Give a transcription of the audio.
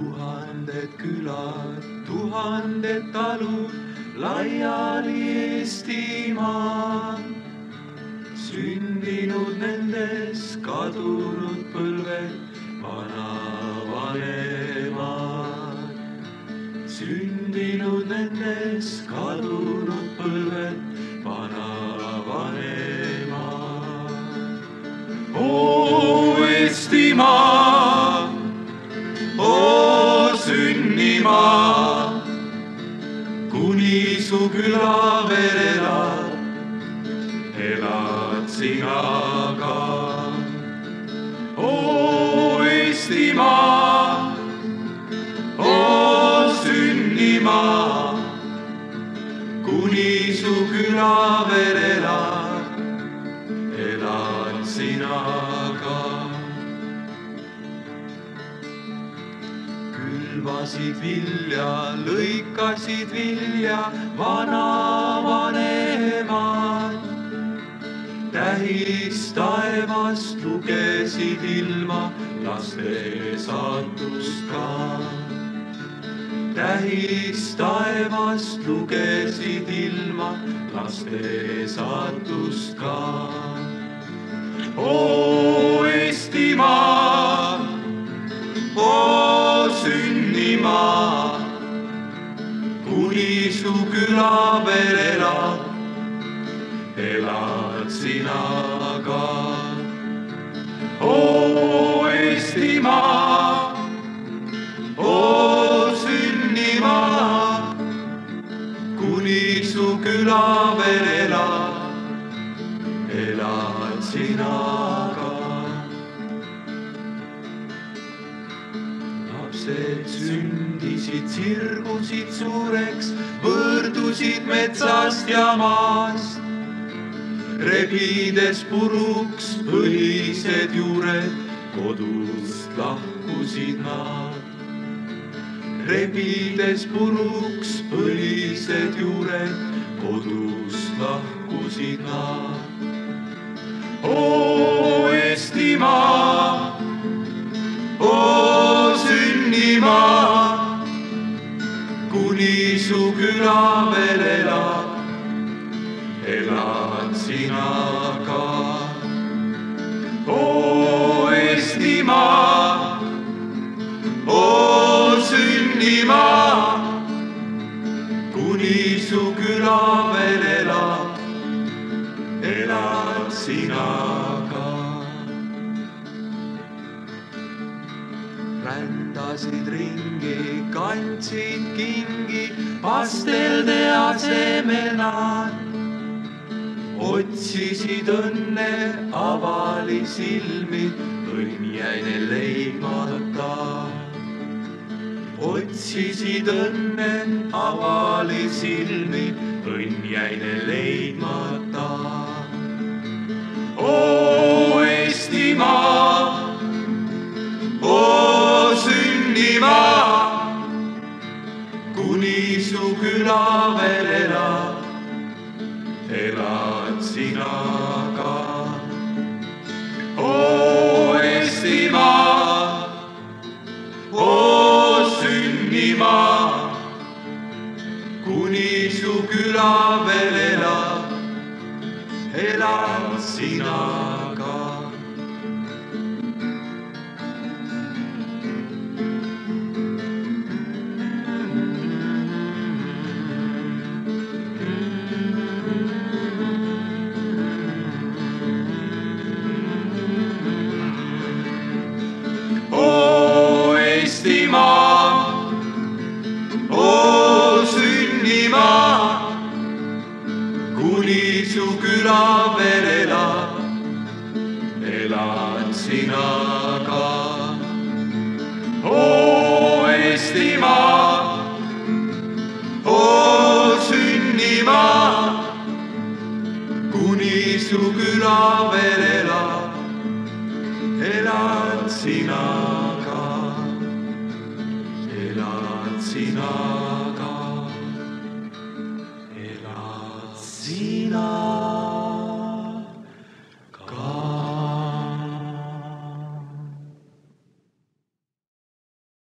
tuhanded külad, tuhanded talud laiali Eestimaal. Sündinud nendes kadunud põlved, vanavanemad. Sündinud nendes kadunud põlved, vanavanemad. Oo Eestimaa, oo sünnimaa, kuni su küla veel elab, elad sina ka. Oo Eestimaa, oo sünnimaa, kuni su küla veel elab, elad sina ka. Külvasid vilja, lõikasid vilja vanavanemad. Tähis taevast lugesid ilma laste saatust ka. Tähis taevast lugesid ilma laste saatust ka. Oo Eestimaa, oo sünnimaa, kuni su küla veel elab, elad sina ka. Oo Eestimaa, oo sünnimaa, kuni su küla veel elab, elad sina ka. Lapsed sündisid, sirgusid suureks, võrdusid metsast ja maast. Rebides puruks põlised juured, kodust lahkusid nad. Rebides puruks põlised juured, kodust lahkusid nad. Oo Eestimaa, oo sünnimaa, kuni su küla veel elab, elad sina ka. Oo Eestimaa, oo sünnimaa, kuni su küla veel elab, elad sina ka. Rändasid ringi, kandsid kingi, pastelde asemel nad. Otsisid õnne, avali silmi, õnn jäi neil leidmata. Otsisid õnne, avali silmi, õnn jäi neil leidmata. Oo Eestimaa, oo sünnimaa, kuni su küla veel elab, elad sina ka. Oo Eestimaa, oo sünnimaa, kuni su küla veel elab, elad sina ka. Eestimaa, oo sünnimaa, kuni su küla veel elab, elad sina ka. Oo Eestimaa, oo sünnimaa, kuni su küla veel elab, elad sina ka. Elad sina